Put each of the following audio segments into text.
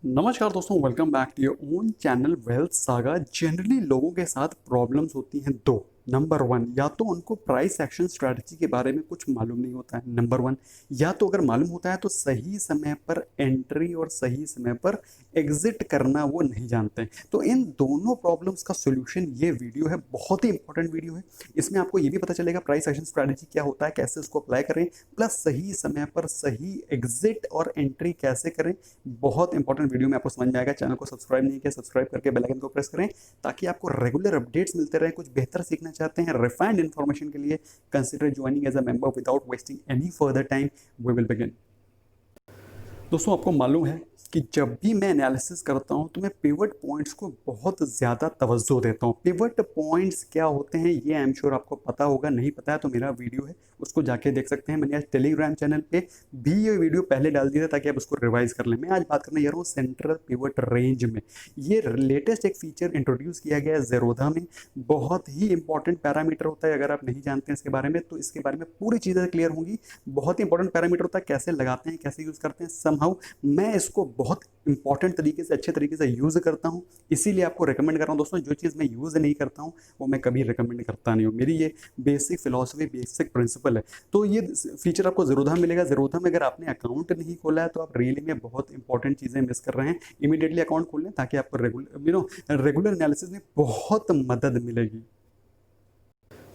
नमस्कार दोस्तों, welcome back to your own channel Wealth Saga. Generally लोगों के साथ प्रॉब्लम्स होती हैं दो। नंबर वन, या तो उनको प्राइस एक्शन स्ट्रैटेजी के बारे में कुछ मालूम नहीं होता है, नंबर वन। या तो अगर मालूम होता है तो सही समय पर एंट्री और सही समय पर एग्जिट करना वो नहीं जानते हैं। तो इन दोनों प्रॉब्लम्स का सोल्यूशन ये वीडियो है, बहुत ही इंपॉर्टेंट वीडियो है। इसमें आपको ये भी पता चलेगा प्राइस एक्शन स्ट्रैटेजी क्या होता है, कैसे उसको अप्लाई करें, प्लस सही समय पर सही एग्जिट और एंट्री कैसे करें। बहुत इंपॉर्टेंट वीडियो में आपको समझ में आएगा। चैनल को सब्सक्राइब नहीं किया, सब्सक्राइब करके बेल आइकन को प्रेस करें ताकि आपको रेगुलर अपडेट्स मिलते रहें। कुछ बेहतर सीखना चाहते हैं रिफाइंड इन्फॉर्मेशन के लिए, consider joining as a member without wasting any further time. We will begin. दोस्तों, आपको मालूम है कि जब भी मैं एनालिसिस करता हूं तो मैं पिवट पॉइंट्स को बहुत ज़्यादा तवज्जो देता हूं। पिवट पॉइंट्स क्या होते हैं ये आई एम श्योर आपको पता होगा, नहीं पता है तो मेरा वीडियो है उसको जाके देख सकते हैं। मैंने आज टेलीग्राम चैनल पे भी ये वीडियो पहले डाल दिया था ताकि आप उसको रिवाइज कर लें। मैं आज बात करने जा रहा हूँ सेंट्रल पिवट रेंज में। ये लेटेस्ट एक फीचर इंट्रोड्यूस किया गया है ज़ेरोधा में। बहुत ही इंपॉर्टेंट पैरामीटर होता है, अगर आप नहीं जानते हैं इसके बारे में तो इसके बारे में पूरी चीज़ें क्लियर होंगी। बहुत ही इंपॉर्टेंट पैरामीटर होता है, कैसे लगाते हैं, कैसे यूज़ करते हैं। समहाउ मैं इसको बहुत इंपॉर्टेंट तरीके से, अच्छे तरीके से यूज़ करता हूँ, इसीलिए आपको रिकमेंड कर रहा हूँ। दोस्तों, जो चीज़ मैं यूज़ नहीं करता हूँ वो मैं कभी रिकमेंड करता नहीं हूँ। मेरी ये बेसिक फिलॉसफी, बेसिक प्रिंसिपल है। तो ये फीचर आपको ज़ेरोधा मिलेगा। ज़ेरोधा में अगर आपने अकाउंट नहीं खोला है तो आप रियली में बहुत इंपॉर्टेंट चीज़ें मिस कर रहे हैं। इमीडिएटली अकाउंट खोल लें ताकि आपको रेगुलर एनालिसिस में बहुत मदद मिलेगी।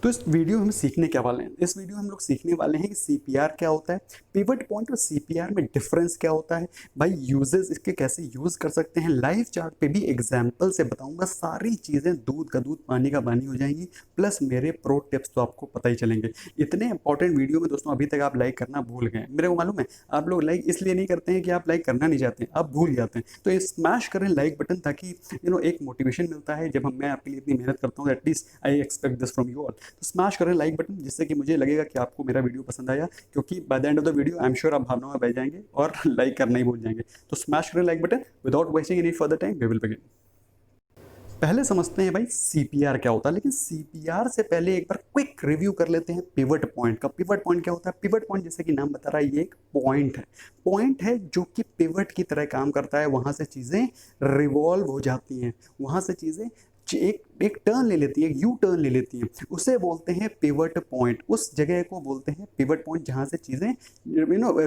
तो इस वीडियो में हम सीखने क्या वाले हैं, इस वीडियो में हम लोग सीखने वाले हैं कि सीपीआर क्या होता है, पिवट पॉइंट और सीपीआर में डिफरेंस क्या होता है, भाई यूजेस इसके कैसे यूज कर सकते हैं। लाइव चार्ट पे भी एग्जांपल से बताऊंगा, सारी चीज़ें दूध का दूध पानी का पानी हो जाएंगी। प्लस मेरे प्रो टिप्स तो आपको पता ही चलेंगे। इतने इंपॉर्टेंट वीडियो में दोस्तों अभी तक आप लाइक करना भूल गए। मेरे को मालूम है आप लोग लाइक इसलिए नहीं करते हैं कि आप लाइक करना नहीं चाहते हैं, आप भूल जाते हैं। तो स्मैश करें लाइक बटन ताकि एक मोटिवेशन मिलता है जब मैं आपके लिए इतनी मेहनत करता हूँ। At least I expect this from you all. तो स्मैश करें लाइक बटन, जिससे कि मुझे लगेगा कि आपको मेरा वीडियो पसंद आया, क्योंकि by the end of the video I am sure आप भावनाओं में बह जाएंगे और लाइक करना ही भूल जाएंगे। तो स्मैश करें like button. Without wasting any further time we will begin. पहले समझते हैं भाई सीपीआर क्या होता है, लेकिन सीपीआर से पहले एक बार क्विक रिव्यू कर लेते हैं पिवट पॉइंट का। पिवट पॉइंट क्या होता है? पिवट पॉइंट जैसे कि नाम बता रहा है, ये एक पॉइंट है। पॉइंट है जो कि पिवट की तरह काम करता है। वहां से चीजें रिवॉल्व हो जाती हैं, वहां से चीजें एक एक टर्न ले लेती है, यू टर्न ले लेती है, उसे बोलते हैं पिवट पॉइंट। उस जगह को बोलते हैं पिवट पॉइंट जहां से चीजें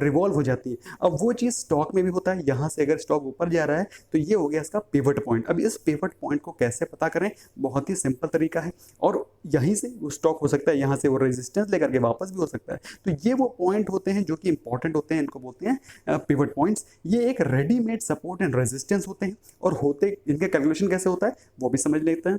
रिवॉल्व हो जाती है। अब वो चीज स्टॉक में भी होता है। यहां से अगर स्टॉक ऊपर जा रहा है तो ये हो गया इसका पिवट पॉइंट। अब इस पिवट पॉइंट को कैसे पता करें? बहुत ही सिंपल तरीका है, और यहीं से वो स्टॉक हो सकता है, यहाँ से वो रेजिस्टेंस लेकर के वापस भी हो सकता है। तो ये वो पॉइंट होते हैं जो कि इंपॉर्टेंट होते हैं, इनको बोलते हैं पिवट पॉइंट्स। ये एक रेडीमेड सपोर्ट एंड रेजिस्टेंस होते हैं, और होते इनके कैलकुलेशन कैसे होता है वो भी समझ लेते हैं।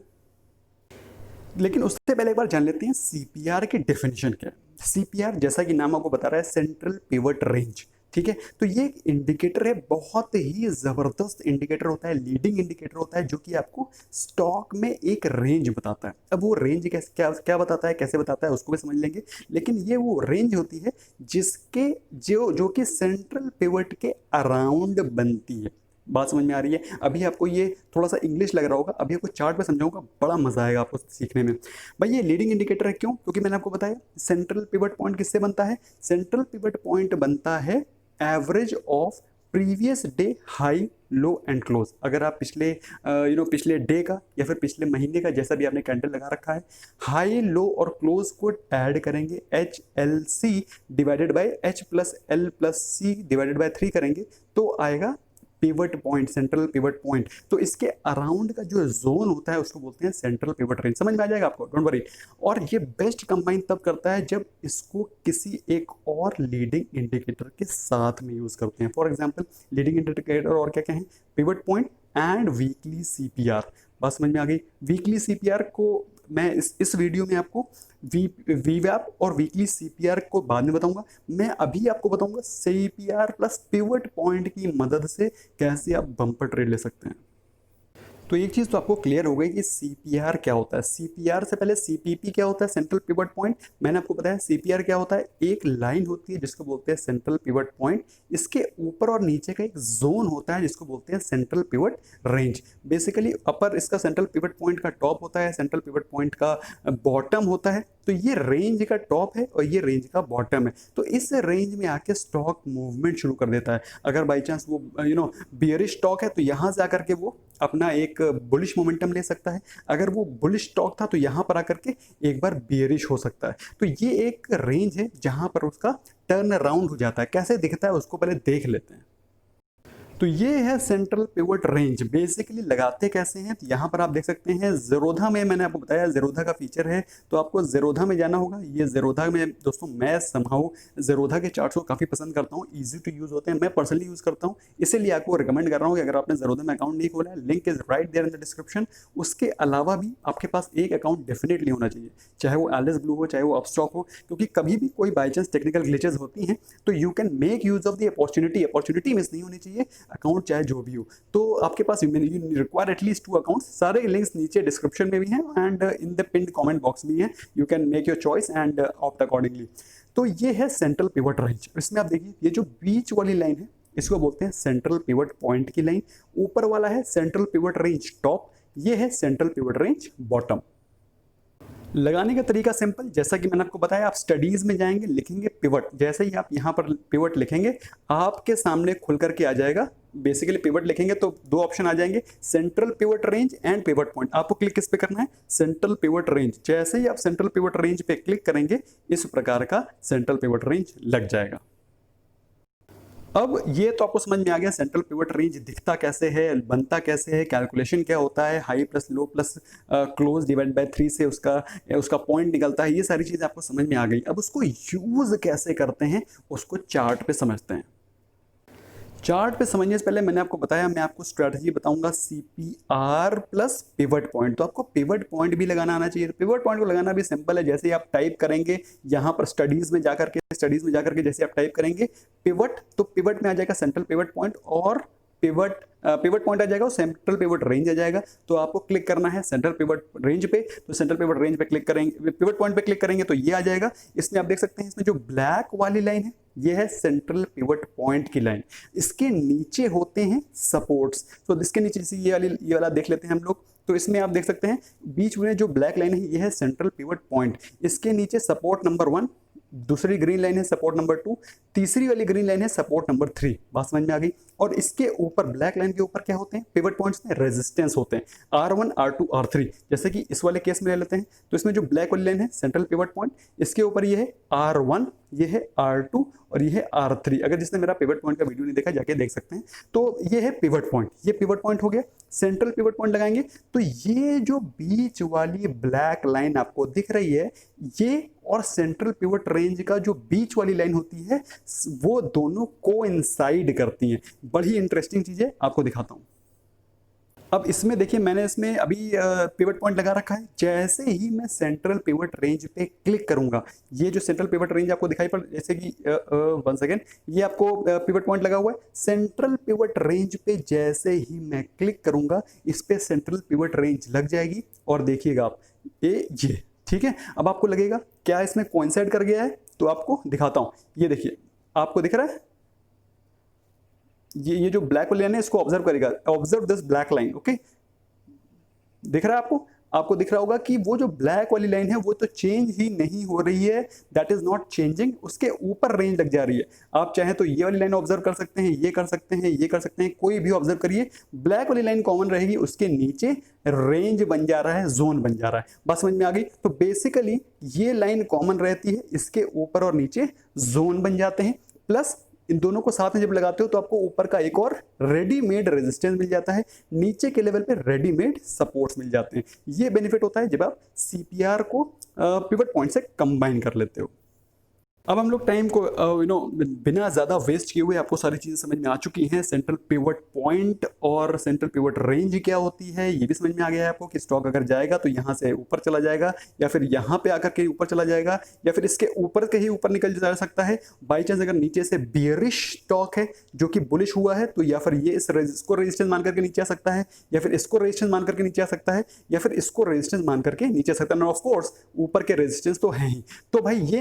लेकिन उससे पहले एक बार जान लेते हैं सीपीआर की डेफिनेशन क्या है। सीपीआर जैसा कि नाम आपको बता रहा है, सेंट्रल पिवट रेंज, ठीक है। तो ये एक इंडिकेटर है, बहुत ही जबरदस्त इंडिकेटर होता है, लीडिंग इंडिकेटर होता है, जो कि आपको स्टॉक में एक रेंज बताता है। अब वो रेंज क्या क्या बताता है, कैसे बताता है, उसको भी समझ लेंगे। लेकिन ये वो रेंज होती है जिसके जो कि सेंट्रल पिवट के अराउंड बनती है। बात समझ में आ रही है? अभी आपको ये थोड़ा सा इंग्लिश लग रहा होगा, अभी आपको चार्ट पे समझाऊंगा, बड़ा मजा आएगा आपको सीखने में। भाई ये लीडिंग इंडिकेटर है, क्यों? क्योंकि मैंने आपको बताया सेंट्रल पिवट पॉइंट किससे बनता है। सेंट्रल पिवट पॉइंट बनता है average of previous day high, low and close. अगर आप पिछले डे का या फिर पिछले महीने का, जैसा भी आपने कैंडल लगा रखा है, हाई, लो और क्लोज को ऐड करेंगे, H L C divided by H plus L plus C divided by 3 करेंगे तो आएगा pivot point, central pivot point. तो इसके अराउंड का जो जोन होता है उसको बोलते हैं सेंट्रल पिवट रेंज। समझ में आ जाएगा आपको, डोंट वरी। और ये बेस्ट कंबाइन तब करता है जब इसको किसी एक और लीडिंग इंडिकेटर के साथ में यूज करते हैं। फॉर एग्जांपल लीडिंग इंडिकेटर और क्या क्या है? Pivot point and weekly CPR. बात समझ में आ गई? वीकली सीपीआर को मैं इस वीडियो में आपको वीवैप और वीकली सीपीआर को बाद में बताऊंगा। मैं अभी आपको बताऊंगा सीपीआर प्लस पिवट पॉइंट की मदद से कैसे आप बम्पर ट्रेड ले सकते हैं। तो एक चीज़ तो आपको क्लियर हो गई कि सीपीआर क्या होता है। सीपीआर से पहले सीपीपी क्या होता है, सेंट्रल पिवट पॉइंट। मैंने आपको बताया सीपीआर क्या होता है, एक लाइन होती है जिसको बोलते हैं सेंट्रल पिवट पॉइंट। इसके ऊपर और नीचे का एक जोन होता है जिसको बोलते हैं central pivot range. Basically upper इसका सेंट्रल पिवट पॉइंट का टॉप होता है, सेंट्रल पिवट पॉइंट का बॉटम होता है। तो ये रेंज का टॉप है और ये रेंज का बॉटम है। तो इस रेंज में आके स्टॉक मूवमेंट शुरू कर देता है। अगर बाई चांस वो बियरिश स्टॉक है तो यहाँ से आकर के वो अपना एक बुलिश मोमेंटम ले सकता है। अगर वो बुलिश स्टॉक था तो यहाँ पर आकर के एक बार बियरिश हो सकता है। तो ये एक रेंज है जहाँ पर उसका टर्न अराउंड हो जाता है। कैसे दिखता है उसको पहले देख लेते हैं। तो ये है सेंट्रल पिवट रेंज। बेसिकली लगाते कैसे हैं, तो यहाँ पर आप देख सकते हैं ज़ेरोधा में, मैंने आपको बताया ज़ेरोधा का फीचर है। तो आपको ज़ेरोधा में जाना होगा। ये ज़ेरोधा में दोस्तों मैं समहाउ ज़ेरोधा के चार्ट्स को काफ़ी पसंद करता हूँ, ईजी टू यूज़ होते हैं, मैं पर्सनली यूज़ करता हूँ। इसीलिए आपको रिकमेंड कर रहा हूँ कि अगर आपने ज़ेरोधा में अकाउंट नहीं खोला है, link is right there in the description. उसके अलावा भी आपके पास एक अकाउंट डेफिनेटली होना चाहिए, चाहे वो एलिस ब्लू हो, चाहे वो अपस्टॉक हो, क्योंकि कभी भी कोई बाई चांस टेक्निकल ग्लिचेस होती हैं तो you can make use of the opportunity miss नहीं होनी चाहिए। अकाउंट चाहे जो भी हो, तो आपके पास यू रिक्वायर एटलीस्ट 2 अकाउंट्स। सारे लिंक्स नीचे डिस्क्रिप्शन में भी हैं and in the pinned comment box भी हैं। You can make your choice and opt accordingly. तो ये है सेंट्रल पिवट रेंज। इसमें आप देखिए ये जो बीच वाली लाइन है इसको बोलते हैं सेंट्रल पिवट पॉइंट की लाइन। ऊपर वाला है सेंट्रल पिवट रेंज टॉप, ये है सेंट्रल पिवट रेंज बॉटम। लगाने का तरीका सिंपल, जैसा कि मैंने आपको बताया, आप स्टडीज में जाएंगे, लिखेंगे पिवट। जैसे ही आप यहाँ पर पिवट लिखेंगे आपके सामने खुल करके आ जाएगा। बेसिकली पिवट लिखेंगे तो 2 ऑप्शन आ जाएंगे, central pivot range and pivot point. आपको क्लिक किस पे करना है, सेंट्रल पिवट रेंज। जैसे ही आप सेंट्रल पिवट रेंज पे क्लिक करेंगे इस प्रकार का सेंट्रल पिवट रेंज लग जाएगा। अब ये तो आपको समझ में आ गया सेंट्रल पिवट रेंज दिखता कैसे है, बनता कैसे है, कैलकुलेशन क्या होता है, high plus low plus close divide by 3 से उसका उसका पॉइंट निकलता है। ये सारी चीज़ें आपको समझ में आ गई। अब उसको यूज कैसे करते हैं उसको चार्ट पे समझते हैं। चार्ट पे समझने से पहले मैंने आपको बताया, मैं आपको स्ट्रेटजी बताऊंगा सीपीआर प्लस पिवट पॉइंट। तो आपको पिवट पॉइंट भी लगाना आना चाहिए। पिवट पॉइंट को लगाना भी सिंपल है। जैसे ही आप टाइप करेंगे यहाँ पर स्टडीज में जाकर के जैसे आप टाइप करेंगे पिवट, तो पिवट में आ जाएगा सेंट्रल पिवट पॉइंट और पिवट पॉइंट आ जाएगा और सेंट्रल पिवट रेंज आ जाएगा। तो आपको क्लिक करना है सेंट्रल पिवट रेंज पे। तो सेंट्रल पिवट रेंज पे क्लिक करेंगे, पिवट पॉइंट पे क्लिक करेंगे तो ये आ जाएगा। इसमें आप देख सकते हैं इसमें जो ब्लैक वाली लाइन है ये है सेंट्रल पिवट पॉइंट की लाइन। इसके नीचे होते हैं सपोर्ट्स। तो इसके नीचे जैसे ये वाला देख लेते हैं हम लोग। तो इसमें आप देख सकते हैं बीच में जो ब्लैक लाइन है ये है सेंट्रल पिवट पॉइंट। इसके नीचे सपोर्ट नंबर 1, दूसरी ग्रीन लाइन है सपोर्ट नंबर 2, तीसरी वाली ग्रीन लाइन है सपोर्ट नंबर 3। बात समझ में आ गई। और इसके ऊपर ब्लैक लाइन के ऊपर क्या होते हैं, पिवट पॉइंट्स में रेजिस्टेंस होते हैं, R1 R2 R3। जैसे कि इस वाले केस में ले लेते हैं तो इसमें जो ब्लैक वाली लाइन है सेंट्रल पिवट पॉइंट, इसके ऊपर ये है R1, ये है R2 और ये है R3। अगर जिसने मेरा पिवट पॉइंट का वीडियो नहीं देखा जाके देख सकते हैं। तो ये है पिवट पॉइंट, ये पिवट पॉइंट हो गया। सेंट्रल पिवट पॉइंट लगाएंगे तो ये जो बीच वाली ब्लैक लाइन आपको दिख रही है ये और सेंट्रल पिवट रेंज का जो बीच वाली लाइन होती है वो दोनों कोइंसाइड करती हैं। बड़ी इंटरेस्टिंग चीज है, आपको दिखाता हूं। अब इसमें देखिए मैंने इसमें अभी पिवट पॉइंट लगा रखा है। जैसे ही मैं सेंट्रल पिवट रेंज पे क्लिक करूंगा, ये जो सेंट्रल पिवट रेंज आपको दिखाई पड़, जैसे कि 1 सेकेंड, ये आपको पिवट पॉइंट लगा हुआ है। सेंट्रल पिवट रेंज पे जैसे ही मैं क्लिक करूंगा इस पे सेंट्रल पिवट रेंज लग जाएगी। और देखिएगा आप ये ठीक है। अब आपको लगेगा क्या इसमें कोइंसाइड कर गया है, तो आपको दिखाता हूं। ये देखिए आपको दिख रहा है ये जो ब्लैक वाली लाइन है इसको ऑब्जर्व करेगा, observe this black line. Okay, दिख रहा है आपको दिख रहा होगा कि वो जो ब्लैक वाली लाइन है वो तो चेंज ही नहीं हो रही है, दैट इज नॉट चेंजिंग। उसके ऊपर रेंज लग जा रही है। आप चाहे तो ये वाली लाइन ऑब्जर्व कर सकते हैं, ये कर सकते हैं, ये कर सकते हैं, कोई भी ऑब्जर्व करिए। ब्लैक वाली लाइन कॉमन रहेगी, उसके नीचे रेंज बन जा रहा है, जोन बन जा रहा है। बात समझ में आ गई। तो बेसिकली ये लाइन कॉमन रहती है, इसके ऊपर और नीचे जोन बन जाते हैं। प्लस इन दोनों को साथ में जब लगाते हो तो आपको ऊपर का एक और रेडीमेड रेजिस्टेंस मिल जाता है, नीचे के लेवल पे रेडीमेड सपोर्ट्स मिल जाते हैं। ये बेनिफिट होता है जब आप सीपीआर को पिवट पॉइंट से कंबाइन कर लेते हो। अब हम लोग टाइम को बिना ज़्यादा वेस्ट किए हुए आपको सारी चीज़ें समझ में आ चुकी हैं। सेंट्रल पिवट पॉइंट और सेंट्रल पिवट रेंज क्या होती है ये भी समझ में आ गया है आपको कि स्टॉक अगर जाएगा तो यहाँ से ऊपर चला जाएगा या फिर यहाँ पे आकर के ऊपर चला जाएगा या फिर इसके ऊपर के ही ऊपर निकल जा सकता है। बाई चांस अगर नीचे से बियरिश स्टॉक है जो कि बुलिश हुआ है तो या फिर ये इसको रेजिस्टेंस मान करके नीचे आ सकता है या फिर इसको रेजिस्टेंस मान करके नीचे आ सकता है या फिर इसको रेजिस्टेंस मान करके नीचे आ सकता है। ऑफ कोर्स ऊपर के रेजिस्टेंस तो है ही। तो भाई ये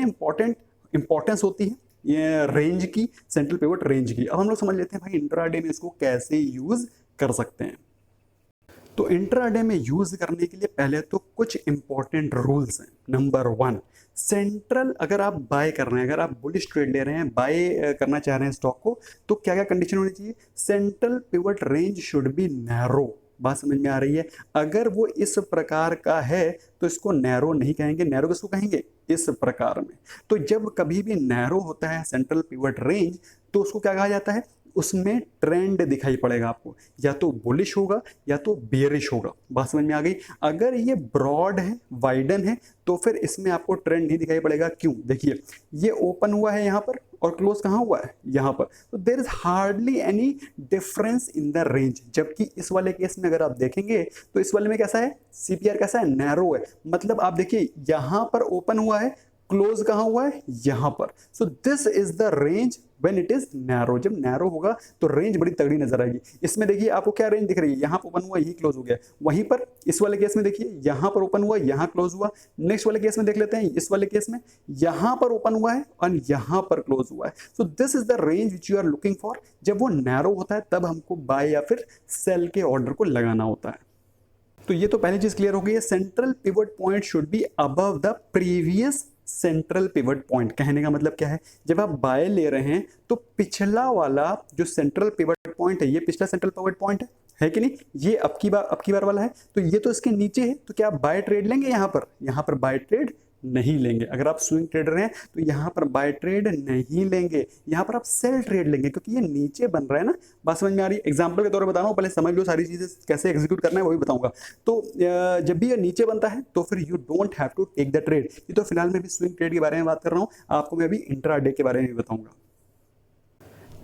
इंपॉर्टेंस होती है ये रेंज की, सेंट्रल पिवट रेंज की। अब हम लोग समझ लेते हैं भाई इंट्राडे में इसको कैसे यूज कर सकते हैं। तो इंट्राडे में यूज करने के लिए पहले तो कुछ इंपॉर्टेंट रूल्स हैं। नंबर 1, सेंट्रल अगर आप बाय कर रहे हैं, अगर आप बुलिश ट्रेड ले रहे हैं, बाय करना चाह रहे हैं स्टॉक को, तो क्या क्या कंडीशन होनी चाहिए? Central pivot range should be narrow. बात समझ में आ रही है? अगर वो इस प्रकार का है तो इसको नैरो नहीं कहेंगे। नैरो किसको कहेंगे? इस प्रकार में। तो जब कभी भी नैरो होता है सेंट्रल पिवट रेंज तो उसको क्या कहा जाता है? उसमें ट्रेंड दिखाई पड़ेगा आपको, या तो बुलिश होगा या तो बेयरिश होगा। बात समझ में आ गई? अगर ये ब्रॉड है, वाइडन है, तो फिर इसमें आपको ट्रेंड नहीं दिखाई पड़ेगा। क्यों? देखिए ये ओपन हुआ है यहाँ पर और क्लोज कहाँ हुआ है? यहाँ पर। तो there is hardly any difference in the range. जबकि इस वाले केस में अगर आप देखेंगे तो इस वाले में कैसा है? सीपीआर कैसा है? नैरो है। मतलब आप देखिए यहाँ पर ओपन हुआ है, क्लोज कहाँ हुआ है? यहाँ पर। सो this is the range when it is narrow. जब नैरो होगा तो रेंज बड़ी तगड़ी नजर आएगी। इसमें देखिए आपको क्या रेंज दिख रही है? यहाँ पर ओपन हुआ, यही क्लोज हो गया। वहीं पर इस वाले केस में देखिए यहाँ पर ओपन हुआ, यहाँ क्लोज हुआ। नेक्स्ट वाले केस में देख लेते हैं, इस वाले केस में यहाँ पर ओपन हुआ है और यहाँ पर क्लोज हुआ है। So this is the range which you are looking for. जब वो नैरो होता है तब हमको बाय या फिर सेल के ऑर्डर को लगाना होता है। तो ये तो पहली चीज क्लियर हो गई है। Central pivot point should be above the previous central pivot point. कहने का मतलब क्या है? जब आप बाय ले रहे हैं तो पिछला वाला जो सेंट्रल पिवट पॉइंट है, ये पिछला सेंट्रल पिवट पॉइंट है कि नहीं? ये अब की बार वाला है, तो ये तो इसके नीचे है। तो क्या आप बाय ट्रेड लेंगे? यहाँ पर बाय ट्रेड नहीं लेंगे। अगर आप स्विंग ट्रेडर हैं तो यहाँ पर बाय ट्रेड नहीं लेंगे, यहाँ पर आप सेल ट्रेड लेंगे, क्योंकि ये नीचे बन रहा है ना। बात समझ में आ रही है? एग्जांपल के तौर पर बता रहा हूँ, पहले समझ लो सारी चीजें कैसे एग्जीक्यूट करना है वही बताऊंगा। तो जब भी ये नीचे बनता है तो फिर you don't have to take the trade. ये तो फिलहाल मैं भी स्विंग ट्रेड के बारे में बात कर रहा हूँ, आपको मैं अभी इंट्राडे के बारे में भी बताऊंगा।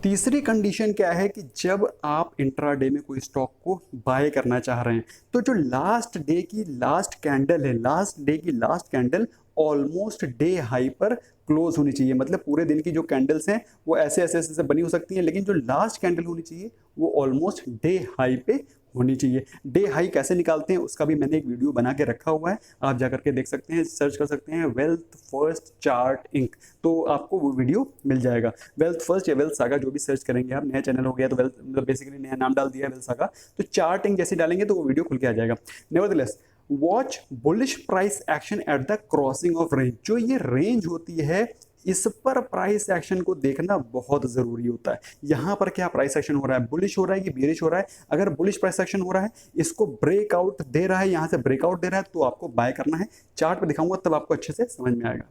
तीसरी कंडीशन क्या है कि जब आप इंट्राडे में कोई स्टॉक को बाय करना चाह रहे हैं तो जो लास्ट डे की लास्ट कैंडल है, लास्ट डे की last candle almost day high पर क्लोज होनी चाहिए। मतलब पूरे दिन की जो कैंडल्स हैं वो ऐसे ऐसे ऐसे बनी हो सकती हैं, लेकिन जो लास्ट कैंडल होनी चाहिए वो ऑलमोस्ट डे हाई पे होनी चाहिए। डे हाई कैसे निकालते हैं उसका भी मैंने एक वीडियो बना के रखा हुआ है, आप जाकर के देख सकते हैं, सर्च कर सकते हैं वेल्थ फर्स्ट चार्ट इंक, तो आपको वो वीडियो मिल जाएगा। वेल्थ फर्स्ट या वेल्थ सागा जो भी सर्च करेंगे आप, नया चैनल हो गया तो वेल्थ मतलब बेसिकली नया नाम डाल दिया वेल्थ सागा, तो चार्ट इंक जैसे डालेंगे तो वो वीडियो खुल के आ जाएगा। Nevertheless watch bullish price action at the crossing of range. जो ये रेंज होती है इस पर प्राइस एक्शन को देखना बहुत जरूरी होता है। यहाँ पर क्या प्राइस एक्शन हो रहा है? बुलिश हो रहा है कि बेरिश हो रहा है? अगर बुलिश प्राइस एक्शन हो रहा है, इसको ब्रेकआउट दे रहा है, यहाँ से ब्रेकआउट दे रहा है, तो आपको बाय करना है। चार्ट पे दिखाऊंगा तब आपको अच्छे से समझ में आएगा।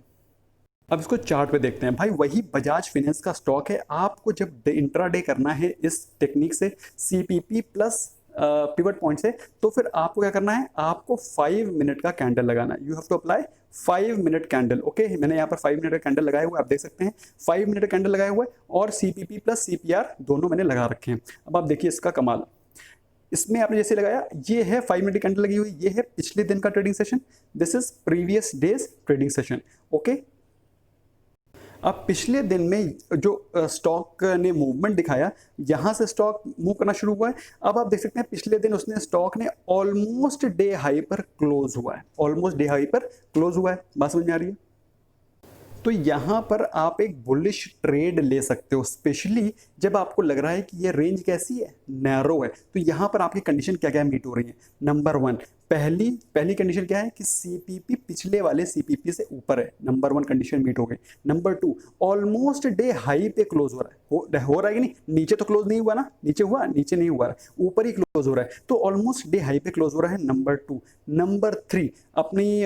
अब इसको चार्ट पे देखते हैं। भाई वही बजाज फाइनेंस का स्टॉक है, आपको जब इंट्राडे करना है इस टेक्निक से, सीपीपी प्लस पिवट पॉइंट से, तो फिर आपको क्या करना है? आपको 5 मिनट का कैंडल लगाना है। You have to apply 5 minute candle. Okay, मैंने यहाँ पर 5 मिनट का कैंडल लगाया हुआ है, आप देख सकते हैं 5 मिनट का कैंडल लगाया हुआ है, और सीपीपी प्लस सीपीआर दोनों मैंने लगा रखे हैं। अब आप देखिए इसका कमाल, इसमें आपने जैसे लगाया, ये है 5 मिनट की कैंडल लगी हुई, ये है पिछले दिन का trading session, this is previous days trading session. Okay, अब पिछले दिन में जो स्टॉक ने मूवमेंट दिखाया, यहां से स्टॉक मूव करना शुरू हुआ है। अब आप देख सकते हैं पिछले दिन उसने स्टॉक ने ऑलमोस्ट डे हाई पर क्लोज हुआ है, ऑलमोस्ट डे हाई पर क्लोज हुआ है। बात समझ में आ रही है? तो यहाँ पर आप एक बुलिश ट्रेड ले सकते हो, स्पेशली जब आपको लग रहा है कि ये रेंज कैसी है? नैरो है। तो यहाँ पर आपकी कंडीशन क्या क्या मीट हो रही है? नंबर 1, पहली कंडीशन क्या है कि सीपीपी पिछले वाले सीपीपी से ऊपर है। नंबर 1 कंडीशन मीट हो गई। नंबर 2, ऑलमोस्ट डे हाई पे क्लोज हो रहा है। हो रहा है कि नहीं? नीचे तो क्लोज नहीं हुआ ना, नीचे हुआ? नीचे नहीं हुआ, ऊपर ही क्लोज हो रहा है, तो ऑलमोस्ट डे हाई पे क्लोज हो रहा है। नंबर 2। नंबर 3, अपनी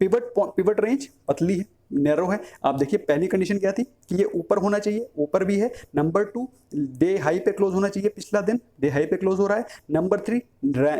पिवट रेंज पतली है, नैरो है। आप देखिए पहली कंडीशन क्या थी कि ये ऊपर होना चाहिए, ऊपर भी है। नंबर 2 डे हाई पे क्लोज होना चाहिए, पिछला दिन डे हाई पे क्लोज हो रहा है। नंबर 3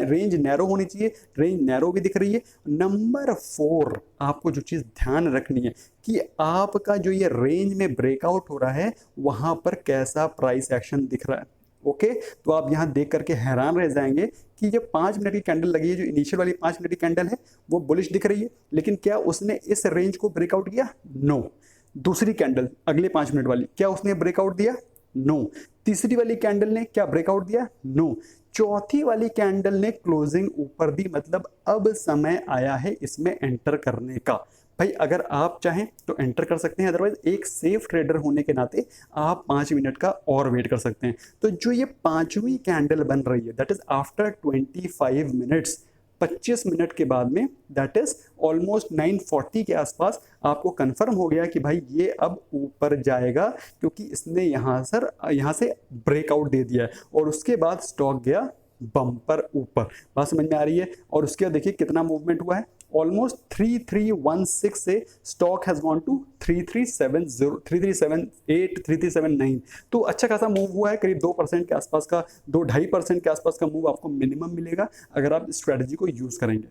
रेंज नैरो होनी चाहिए, रेंज नैरो भी दिख रही है। नंबर 4 आपको जो चीज ध्यान रखनी है कि आपका जो ये रेंज में ब्रेकआउट हो रहा है वहां पर कैसा प्राइस एक्शन दिख रहा है। ओके, तो आप यहां देख करके हैरान रह जाएंगे कि जो 5 मिनट की कैंडल लगी है, जो इनिशियल वाली 5 मिनट की कैंडल है वो बुलिश दिख रही है, लेकिन क्या उसने इस रेंज को ब्रेकआउट किया? नो। दूसरी कैंडल अगले 5 मिनट वाली, क्या उसने ब्रेकआउट दिया? नो। तीसरी वाली कैंडल ने क्या ब्रेकआउट दिया? नो। चौथी वाली कैंडल ने क्लोजिंग ऊपर दी, मतलब अब समय आया है इसमें एंटर करने का। भाई अगर आप चाहें तो एंटर कर सकते हैं, अदरवाइज एक सेफ ट्रेडर होने के नाते आप 5 मिनट का और वेट कर सकते हैं। तो जो ये 5वीं कैंडल बन रही है that is after 25 minutes, 25 minute के बाद में, दैट इज ऑलमोस्ट 9:40 के आसपास आपको कंफर्म हो गया कि भाई ये अब ऊपर जाएगा, क्योंकि इसने यहाँ से ब्रेकआउट दे दिया है और उसके बाद स्टॉक गया बम्पर ऊपर। बात समझ में आ रही है? और उसके बाद देखिए कितना मूवमेंट हुआ है, ऑलमोस्ट 3316 से स्टॉक हैज गॉन टू 3370, 3378, 3379। तो अच्छा खासा मूव हुआ है, करीब 2% के आसपास का, 2-2.5% के आसपास का मूव आपको मिनिमम मिलेगा अगर आप स्ट्रेटजी को यूज करेंगे।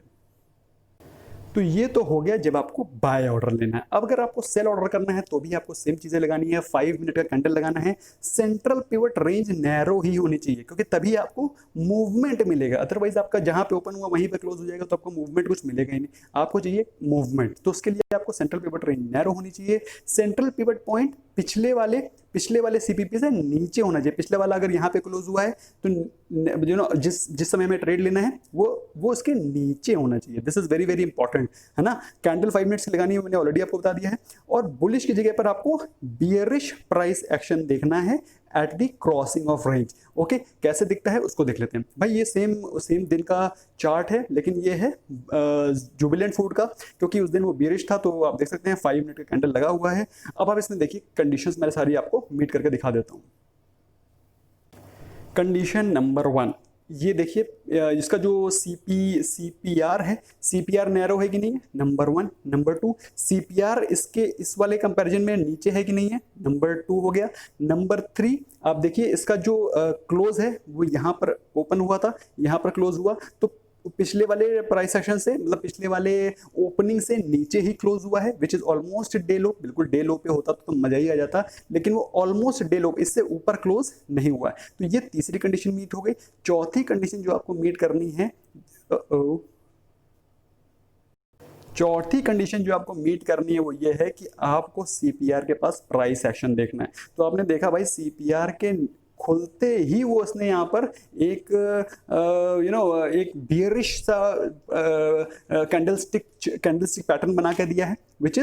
तो ये तो हो गया जब आपको बाय ऑर्डर लेना है। अब अगर आपको सेल ऑर्डर करना है तो भी आपको सेम चीजें लगानी है। 5 मिनट का कैंडल लगाना है, सेंट्रल पिवट रेंज नैरो ही होनी चाहिए, क्योंकि तभी आपको मूवमेंट मिलेगा। अदरवाइज आपका जहां पे ओपन हुआ वहीं पे क्लोज हो जाएगा तो आपको मूवमेंट कुछ मिलेगा ही नहीं। आपको चाहिए मूवमेंट, तो उसके लिए आपको सेंट्रल पिवट रेंज नैरो होनी चाहिए। सेंट्रल पिवट पॉइंट पिछले वाले सीपीपी से नीचे होना चाहिए। पिछले वाला अगर यहाँ पे क्लोज हुआ है तो यू नो जिस समय में ट्रेड लेना है वो उसके नीचे होना चाहिए। This is very very important, है ना। कैंडल 5 मिनट्स की लगानी है, मैंने ऑलरेडी आपको बता दिया है। और बुलिश की जगह पर आपको बियरिश प्राइस एक्शन देखना है at the crossing of range. Okay, कैसे दिखता है उसको देख लेते हैं। भाई ये सेम दिन का चार्ट है, लेकिन ये है जुबिलेंट फूड का, क्योंकि उस दिन वो बियरिश था। तो आप देख सकते हैं 5 मिनट का कैंडल लगा हुआ है। अब आप इसमें देखिए कंडीशंस मैंने सारी आपको मीट करके दिखा देता हूं। कंडीशन नंबर 1, ये देखिए इसका जो सीपीआर है, सीपीआर नैरो है कि नहीं है, नंबर 1। नंबर 2, सीपीआर इसके इस वाले कंपैरिजन में नीचे है कि नहीं है, नंबर 2 हो गया। नंबर 3, आप देखिए इसका जो क्लोज है वो यहाँ पर ओपन हुआ था, यहाँ पर क्लोज हुआ, तो पिछले वाले प्राइस एक्शन से, मतलब पिछले वाले ओपनिंग से नीचे ही क्लोज हुआ है, विच इज ऑलमोस्ट डे लो। बिल्कुल डे लो पे होता तो मजा ही आ जाता, लेकिन वो ऑलमोस्ट डे लो, इससे ऊपर क्लोज नहीं हुआ है। तो ये तीसरी कंडीशन मीट हो गई। चौथी कंडीशन जो आपको मीट करनी है, चौथी कंडीशन जो आपको मीट करनी है वो ये है कि आपको सीपीआर के पास प्राइस एक्शन देखना है। तो आपने देखा भाई सीपीआर के खुलते ही वो उसने यहाँ पर एक एक बियरिश सा कैंडलस्टिक पैटर्न बना के दिया है, which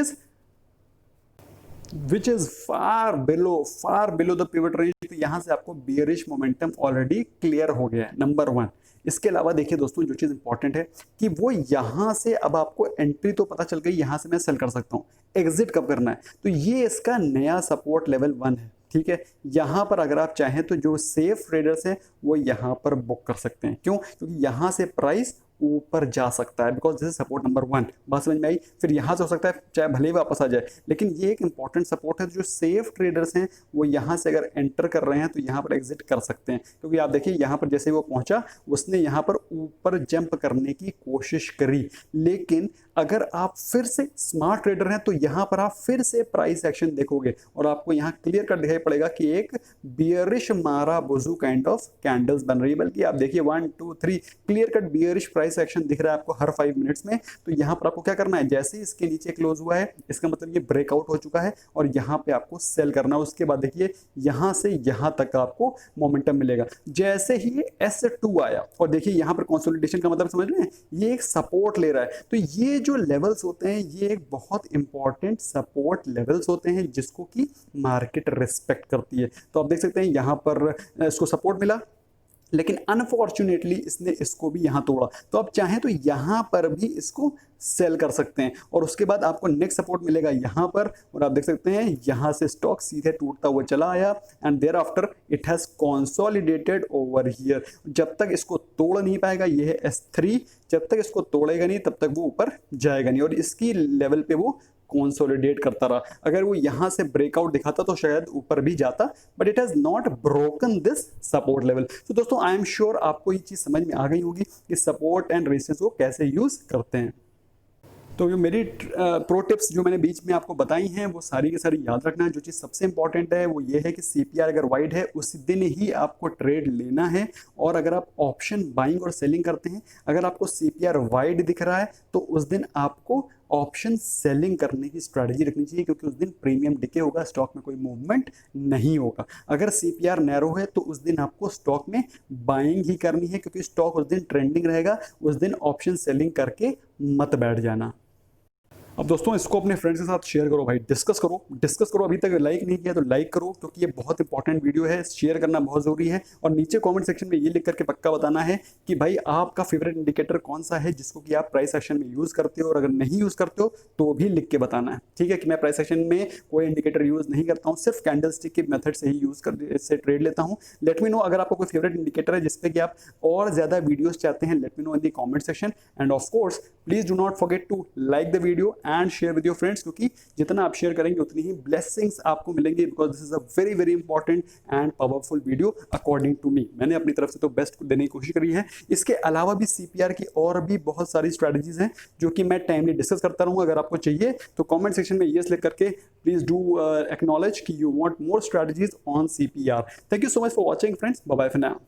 is far below the pivot range. तो यहां से आपको बियरिश मोमेंटम ऑलरेडी क्लियर हो गया है, नंबर 1। इसके अलावा देखिए दोस्तों, जो चीज इंपॉर्टेंट है कि वो यहां से अब आपको एंट्री तो पता चल गई, यहां से मैं सेल कर सकता हूं, एग्जिट कब करना है। तो ये इसका नया सपोर्ट लेवल 1 है, ठीक है। यहां पर अगर आप चाहें तो जो सेफ ट्रेडर्स हैं वो यहां पर बुक कर सकते हैं। क्यों? क्योंकि यहां से प्राइस ऊपर जा सकता है, because this is support number 1। बात समझ में आई? फिर यहां से हो सकता है चाहे भले ही वापस आ जाए, लेकिन ये एक इंपॉर्टेंट सपोर्ट है। जो सेफ ट्रेडर्स हैं वो यहां से अगर एंटर कर रहे हैं तो यहां पर एग्जिट कर सकते हैं, क्योंकि आप देखिए यहां पर जैसे वो पहुंचा उसने यहां पर ऊपर जंप करने की कोशिश करी। लेकिन अगर आप फिर से स्मार्ट ट्रेडर हैं तो यहां पर आप फिर से प्राइस एक्शन देखोगे और आपको यहां क्लियर कट दिखाई पड़ेगा कि एक बियरिश मारा बुजू काइंड ऑफ कैंडल्स बन रही है। बल्कि आप देखिए 1 2 3 clear cut bearish price action दिख रहा है आपको हर 5 मिनट्स में। तो यहां पर आपको क्या करना है, जैसे ही इसके नीचे क्लोज हुआ है इसका मतलब ये ब्रेकआउट हो चुका है और यहां पे आपको सेल करना है। उसके बाद देखिए यहां से यहां तक आपको मोमेंटम मिलेगा। जैसे ही ये S2 आया और देखिए यहां पर कंसोलिडेशन का मतलब समझ रहे हैं, ये एक सपोर्ट ले रहा है। तो ये जो लेवल्स होते हैं ये एक बहुत इंपॉर्टेंट सपोर्ट लेवल्स होते हैं जिसको कि मार्केट रिस्पेक्ट करती है। तो आप देख सकते हैं यहां पर इसको सपोर्ट मिला, लेकिन अनफॉर्चुनेटली इसने इसको भी यहां तोड़ा। तो आप चाहें तो यहां पर भी इसको सेल कर सकते हैं और उसके बाद आपको नेक्स्ट सपोर्ट मिलेगा यहां पर। और आप देख सकते हैं यहां से स्टॉक सीधे टूटता हुआ चला आया and there after it has consolidated over here. जब तक इसको तोड़ नहीं पाएगा, ये है S3, जब तक इसको तोड़ेगा नहीं तब तक वो ऊपर जाएगा नहीं और इसकी लेवल पे वो कंसोलिडेट करता रहा। अगर वो यहाँ से ब्रेकआउट दिखाता तो शायद ऊपर भी जाता, but it has not broken this support level. तो दोस्तों आई एम श्योर आपको ये चीज समझ में आ गई होगी कि सपोर्ट एंड रेजिस्टेंस को कैसे यूज करते हैं। तो जो मेरी प्रो टिप्स जो मैंने बीच में आपको बताई हैं वो सारी की सारी याद रखना है। जो चीज़ सबसे इंपॉर्टेंट है वो ये है कि सीपीआर अगर वाइड है उस दिन ही आपको ट्रेड लेना है। और अगर आप ऑप्शन बाइंग और सेलिंग करते हैं, अगर आपको सीपीआर वाइड दिख रहा है तो उस दिन आपको ऑप्शन सेलिंग करने की स्ट्रैटेजी रखनी चाहिए, क्योंकि उस दिन प्रीमियम डिके होगा, स्टॉक में कोई मूवमेंट नहीं होगा। अगर सीपीआर नैरो है तो उस दिन आपको स्टॉक में बाइंग ही करनी है, क्योंकि स्टॉक उस दिन ट्रेंडिंग रहेगा। उस दिन ऑप्शन सेलिंग करके मत बैठ जाना। अब दोस्तों इसको अपने फ्रेंड्स के साथ शेयर करो भाई, डिस्कस करो। अभी तक लाइक नहीं किया तो लाइक करो, क्योंकि ये बहुत इंपॉर्टेंट वीडियो है, शेयर करना बहुत ज़रूरी है। और नीचे कमेंट सेक्शन में ये लिख करके पक्का बताना है कि भाई आपका फेवरेट इंडिकेटर कौन सा है जिसको कि आप प्राइस एक्शन में यूज़ करते हो, और अगर नहीं यूज़ करते हो तो भी लिख के बताना है, ठीक है। कि मैं प्राइस एक्शन में कोई इंडिकेटर यूज़ नहीं करता हूँ, सिर्फ कैंडल स्टिक के मेथड से ही इससे ट्रेड लेता हूँ। लेट मी नो अगर आपको कोई फेवरेट इंडिकेटर है जिसपे कि आप और ज़्यादा वीडियोज़ चाहते हैं, let me know in the comment section. And of course please do not forget to like the video and share with your friends, क्योंकि जितना आप शेयर करेंगे उतनी ही ब्लेसिंग्स आपको मिलेंगे, because this is a very very important and powerful video according to me. मैंने अपनी तरफ से तो बेस्ट देने की कोशिश करी है। इसके अलावा भी सीपीआर की और भी बहुत सारी स्ट्रैटेजीज हैं जो कि मैं टाइमली डिस्कस करता रहूँगा। अगर आपको चाहिए तो कॉमेंट सेक्शन में येस लिख करके प्लीज डू एक्नॉलेज कि you want more strategies on CPR. Thank you so much for watching friends, bye bye for now.